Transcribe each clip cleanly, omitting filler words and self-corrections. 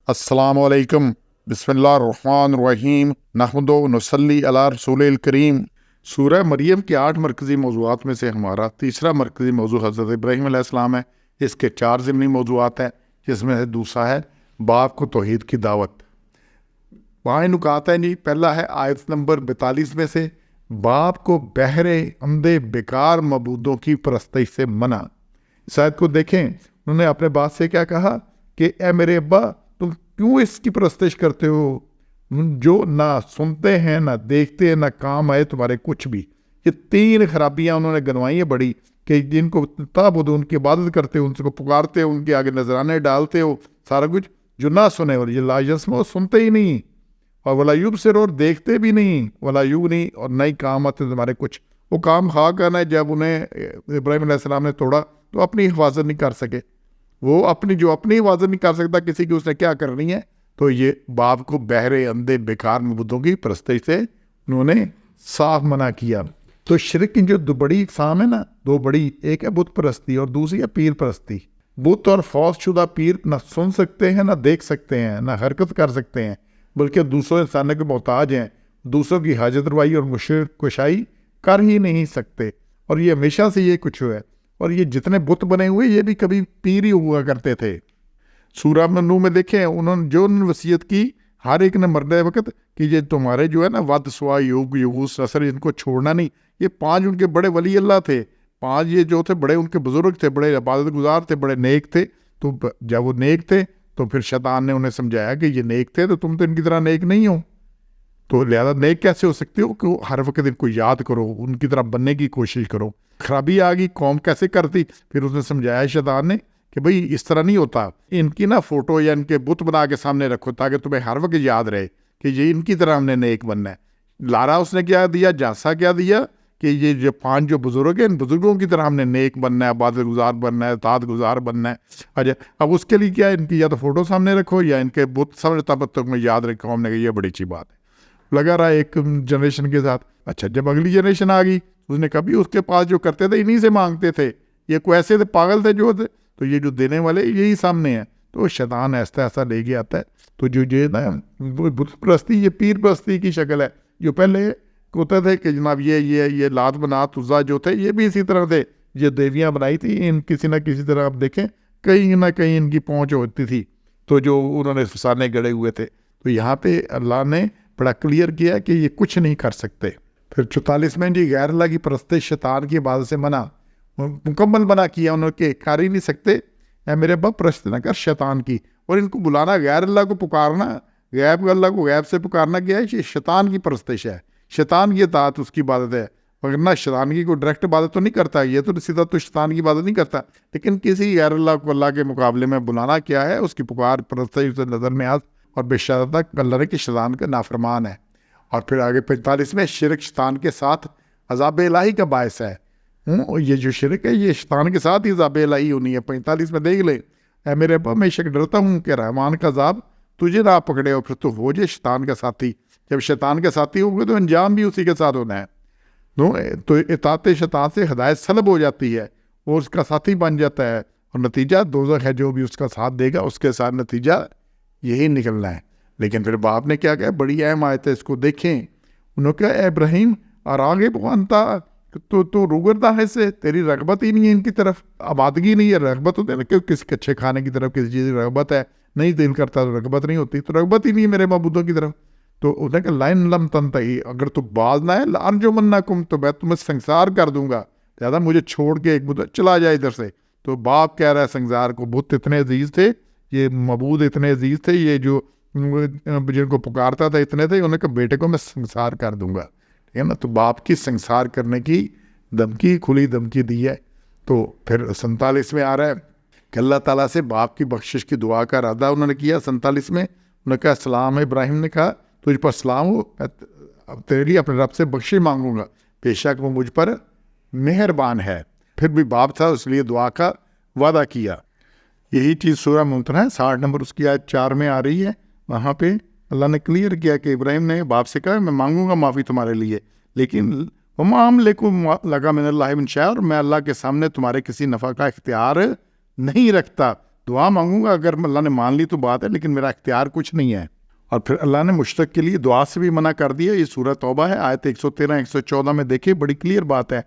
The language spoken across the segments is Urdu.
السلام علیکم، بسم اللہ الرحمن الرحیم، نحمد و نصلی علی رسول الکریم۔ سورہ مریم کے 8 مرکزی موضوعات میں سے ہمارا تیسرا مرکزی موضوع حضرت ابراہیم علیہ السلام ہے۔ اس کے 4 ضمنی موضوعات ہیں، جس میں سے دوسرا ہے باپ کو توحید کی دعوت۔ وہاں نکات ہے جی، پہلا ہے آیت نمبر 42 میں سے باپ کو بہرے اندھے بیکار معبودوں کی پرستش سے منع۔ اس آیت کو دیکھیں، انہوں نے اپنے باپ سے کیا کہا کہ اے میرے ابا، تم کیوں اس کی پرستش کرتے ہو جو نہ سنتے ہیں نہ دیکھتے ہیں نہ کام آئے تمہارے کچھ بھی۔ یہ 3 خرابیاں انہوں نے گنوائی ہیں بڑی، کہ جن کو تعبد ان کی عبادت کرتے ہو، ان کو پکارتے ہو، ان کے آگے نذرانے ڈالتے ہو، سارا کچھ جو نہ سنے، اور یہ لا یسمع، سنتے ہی نہیں، اور ولا یبصر، اور دیکھتے بھی نہیں، ولا یغنی، اور نہ ہی کام آتے تمہارے کچھ۔ وہ کام خواہ کرنا ہے، جب انہیں ابراہیم علیہ السلام نے توڑا تو اپنی حفاظت نہیں کر سکے، وہ اپنی حفاظت نہیں کر سکتا کسی کی، اس نے کیا کرنی ہے؟ تو یہ باپ کو بہرے اندھے بیکار معبودوں کی پرستش سے انہوں نے صاف منع کیا۔ تو شرک کی جو 2 بڑی اقسام ہے نا، 2 بڑی، ایک ہے بت پرستی اور دوسری ہے پیر پرستی۔ بت اور فوت شدہ پیر نہ سن سکتے ہیں، نہ دیکھ سکتے ہیں، نہ حرکت کر سکتے ہیں، بلکہ دوسروں انسانوں کے محتاج ہیں، دوسروں کی حاجت روائی اور مشکل کشائی کر ہی نہیں سکتے، اور یہ ہمیشہ سے یہ کچھ ہے۔ اور یہ جتنے بت بنے ہوئے یہ بھی کبھی پیر ہی ہوا کرتے تھے۔ سورہ نوح میں دیکھیں، انہوں نے جو وصیت کی ہر ایک نے مرنے وقت کہ یہ تمہارے جو ہے نا ود، سوا، یوگ، یغوث، نصر، ان کو چھوڑنا نہیں۔ یہ 5 ان کے بڑے ولی اللہ تھے، 5 یہ جو تھے بڑے ان کے بزرگ تھے، بڑے عبادت گزار تھے، بڑے نیک تھے۔ تو جب وہ نیک تھے تو پھر شیطان نے انہیں سمجھایا کہ یہ نیک تھے تو تم تو ان کی طرح نیک نہیں ہو، تو لہذا نیک کیسے ہو سکتے ہو کہ ہر وقت ان کو یاد کرو، ان کی طرح بننے کی کوشش کرو۔ خرابی آ گئی، قوم کیسے کرتی؟ پھر اس نے سمجھایا شیطان نے کہ بھئی اس طرح نہیں ہوتا، ان کی نا فوٹو یا ان کے بت بنا کے سامنے رکھو تاکہ تمہیں ہر وقت یاد رہے کہ یہ ان کی طرح ہم نے نیک بننا ہے۔ لارا اس نے کیا دیا، جانسا کیا دیا کہ یہ جو 5 جو بزرگ ہیں، ان بزرگوں کی طرح ہم نے نیک بننا ہے، عبادت گزار بننا ہے، اطاعت گزار بننا ہے۔ اچھا، اب اس کے لیے کیا، ان کی یا تو فوٹو سامنے رکھو یا ان کے بت سامنے، تب تک میں یاد رکھو۔ ہم نے کہا یہ بڑی اچھی بات ہے، لگا رہا ایک جنریشن کے ساتھ۔ اچھا، جب اگلی جنریشن آ گئی، اس نے کبھی اس کے پاس جو کرتے تھے انہی سے مانگتے تھے، یہ کوئی ایسے تھے پاگل تھے جو تھے، تو یہ جو دینے والے یہی سامنے ہیں۔ تو شیطان ایسا ایسا لے کے آتا ہے۔ تو جو یہ نا بت پرستی، یہ پیر پرستی کی شکل ہے۔ جو پہلے ہوتے تھے کہ جناب یہ لات منات عزا جو تھے، یہ بھی اسی طرح تھے، یہ دیویاں بنائی تھی ان کسی نہ کسی طرح۔ آپ دیکھیں کہیں نہ کہیں ان کی پہنچ ہوتی تھی، تو جو انہوں نے فسانے گڑے ہوئے تھے۔ تو یہاں پہ اللہ نے بڑا کلیئر کیا کہ یہ کچھ نہیں کر سکتے۔ پھر 44 میں جی غیر اللہ کی پرستش، شیطان کی عبادت سے منع، مکمل منع کیا انہوں نے، کر ہی نہیں سکتے۔ اے میرے ابا، پرست نہ کر شیطان کی، اور ان کو بلانا، غیر اللہ کو پکارنا، غیب اللہ کو غیب سے پکارنا کیا ہے؟ یہ شیطان کی پرستش ہے، شیطان کی اطاعت اس کی عبادت ہے، ورنہ شیطان کی کوئی ڈائریکٹ عبادت تو نہیں کرتا، یہ تو سیدھا تو شیطان کی عبادت نہیں کرتا، لیکن کسی غیر اللہ کو اللہ کے مقابلے میں بلانا کیا ہے؟ اس کی پکار، پرستش، اسے نظر نیاز اور بے شرط اللہ نے کہ شیطان کا نافرمان ہے۔ اور پھر آگے 45 میں شرک شیطان کے ساتھ عذاب الہی کا باعث ہے۔ یہ جو شرک ہے یہ شیطان کے ساتھ ہی عذاب الہی ہونی ہے۔ 45 میں دیکھ لیں، اے میرے ابا، میں شک ڈرتا ہوں کہ رحمان کا عذاب تجھے نہ پکڑے اور پھر تو ہو جائے شیطان کا ساتھی۔ جب شیطان کے ساتھی ہوں گے تو انجام بھی اسی کے ساتھ ہونا ہے۔ تو اطاعت شیطان سے ہدایت سلب ہو جاتی ہے، وہ اس کا ساتھی بن جاتا ہے، اور نتیجہ دوزخ ہے۔ جو بھی اس کا ساتھ دے گا اس کے ساتھ نتیجہ یہی نکلنا ہے۔ لیکن پھر باپ نے کیا کہا، بڑی اہم آیت ہے، اس کو دیکھیں۔ انہوں نے کہا اے ابراہیم، راغب انتا، تو روگردہ ہے سے، تیری رغبت ہی نہیں ہے ان کی طرف، آبادگی نہیں ہے، رغبت ہوتی ہے نا کہ کسی اچھے کھانے کی طرف، کسی چیز کی رغبت ہے، نہیں دل کرتا تو رغبت نہیں ہوتی، تو رغبت ہی نہیں ہے میرے معبودوں کی طرف۔ تو انہوں نے کہا لئن لم تنتہی، اگر تو باز نہ ہے، لارجمنکم، تو میں تمہیں سنسار کر دوں گا، زیادہ مجھے چھوڑ کے ایک بت چلا جائے ادھر سے۔ تو باپ کہہ رہا ہے سنسار کو، بت اتنے عزیز تھے، یہ معبود اتنے عزیز تھے، یہ جو جن کو پکارتا تھا اتنے تھے، انہوں نے کہا بیٹے کو میں سنسار کر دوں گا، ٹھیک ہے نا۔ تو باپ کی سنسار کرنے کی دھمکی، کھلی دھمکی دی ہے۔ تو پھر 47 میں آ رہا ہے کہ اللہ تعالیٰ سے باپ کی بخشش کی دعا کا ارادہ انہوں نے کیا۔ 47 میں انہوں نے کہا السلام، ابراہیم نے کہا تجھ پر سلام ہو، اب تیرے لیے اپنے رب سے بخشش مانگوں گا، بے شک وہ مجھ پر مہربان ہے۔ پھر بھی باپ تھا، اس لیے دعا کا وعدہ کیا۔ یہی چیز سورہ ممتنہ 60 نمبر اس کی آیت 4 میں آ رہی ہے۔ وہاں پہ اللہ نے کلیئر کیا کہ ابراہیم نے باپ سے کہا میں مانگوں گا معافی تمہارے لیے، لیکن وما املکم لک من اللہ من شیء، اور میں اللہ کے سامنے تمہارے کسی نفع کا اختیار نہیں رکھتا، دعا مانگوں گا، اگر اللہ نے مان لی تو بات ہے، لیکن میرا اختیار کچھ نہیں ہے۔ اور پھر اللہ نے مشرک کے لیے دعا سے بھی منع کر دیا۔ یہ سورہ توبہ ہے، آیت 113 114 میں دیکھیں، بڑی کلیئر بات ہے۔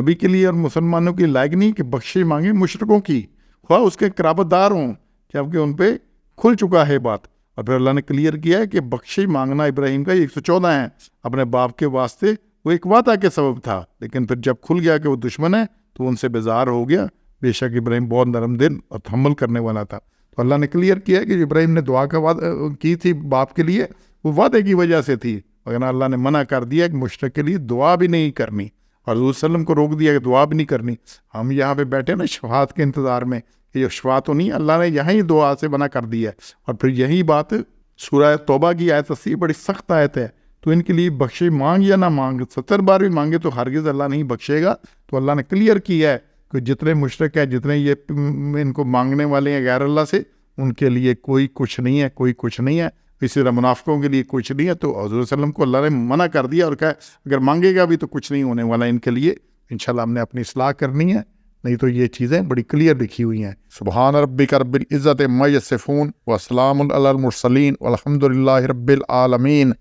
نبی کے لیے اور مسلمانوں کے لائق نہیں کہ بخشش مانگے مشرکوں کی، خواہ اس کے قرابت دار ہوں، جبکہ ان پہ کھل چکا ہے بات۔ اور پھر اللہ نے کلیئر کیا ہے کہ بخشش مانگنا ابراہیم کا 114 ہے، اپنے باپ کے واسطے وہ ایک وعدہ کے سبب تھا، لیکن پھر جب کھل گیا کہ وہ دشمن ہے تو ان سے بیزار ہو گیا۔ بے شک ابراہیم بہت نرم دل اور تحمل کرنے والا تھا۔ تو اللہ نے کلیئر کیا کہ ابراہیم نے دعا کا وعدہ کی تھی باپ کے لیے، وہ وعدے کی وجہ سے تھی، مگر اللہ نے منع کر دیا کہ مشرک کے لیے دعا بھی نہیں کرنی، اور حضور صلی اللہ علیہ وسلم کو روک دیا کہ دعا بھی نہیں کرنی۔ ہم یہاں پہ بیٹھے نا شفاعت کے انتظار میں، یہ شفاعت تو نہیں، اللہ نے یہاں ہی دعا سے منع کر دیا ہے۔ اور پھر یہی بات سورہ توبہ کی آیت 80 بڑی سخت آیت ہے، تو ان کے لیے بخشے مانگ یا نہ مانگ، 70 بار بھی مانگے تو ہرگز اللہ نہیں بخشے گا۔ تو اللہ نے کلیئر کیا ہے کہ جتنے مشرک ہیں، جتنے یہ ان کو مانگنے والے ہیں غیر اللہ سے، ان کے لیے کوئی کچھ نہیں ہے، کوئی کچھ نہیں ہے۔ اسی طرح منافقوں کے لیے کچھ نہیں ہے۔ تو حضور صلی اللہ علیہ وسلم کو اللہ نے منع کر دیا اور کہا اگر مانگے گا بھی تو کچھ نہیں ہونے والا ان کے لیے۔ انشاءاللہ ہم نے اپنی اصلاح کرنی ہے، نہیں تو یہ چیزیں بڑی کلیئر لکھی ہوئی ہیں۔ سبحان ربک رب العزت عما یصفون وسلام علی المرسلین والحمد للہ رب العالمین۔